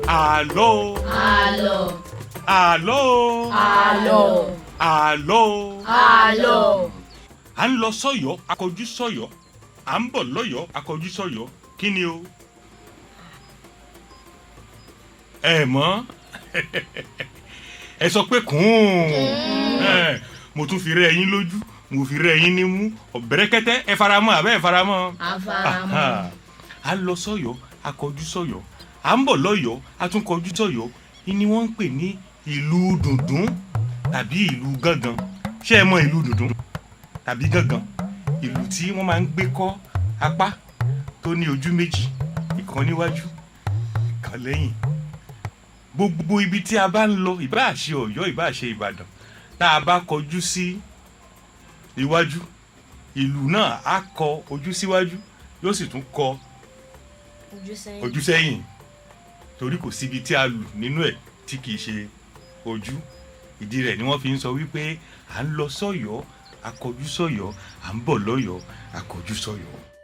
Àlọ́. Àlọ́. Àlọ́. Àlọ́. Àlọ́. Àlọ́. À ń lọ sọ́yọ́ akọjú sọ́yọ́, à ń bọ̀ lọ́yọ́ akọjú sọ́yọ́, kí ni o? Ẹ mọ̀ ẹ sọ pé mo tún fi rẹ́ yín lójú, mo fi rẹ́ yín nímú, ọ̀bẹ̀rẹ̀kẹ́tẹ́ ẹ faramọ́ àbẹ́ ẹ faramọ́. Àfaramọ́. À ń lọ sọ́yọ́ akọjú sọ́yọ́, à ń bọ̀ lọ́yọ́ atúnkọjú sọ́yọ́, ni wọ́n ń pè ní ìlú dùndún tàbí ìlú gángan. Ṣé ẹ mọ̀ ìlú dùndún tàbí gángan? Ìlú tí wọ́n máa ń gbé kọ́ apá tó ní ojú méjì, ìkan níwájú ìkan lẹ́yìn. Gbogbo ibi tí a bá ń lọ, ìbáà ṣe Ọ̀yọ́ ìbáà ṣe Ìbàdàn, tá a bá kọjú sí iwájú, ìlú náà á kọ ojú síwájú, yóò sì tún kọ ojú sẹ́yìn, torí kò síbi tí a lù nínú ẹ̀ tí kìí ṣe ojú. Ìdí rẹ̀ ni wọ́n fi ń sọ wípé à ń lọ sọ́yọ́ akọjú sọ́yọ́, à ń bọ̀ lọ́yọ́ akọjú sọ́yọ́.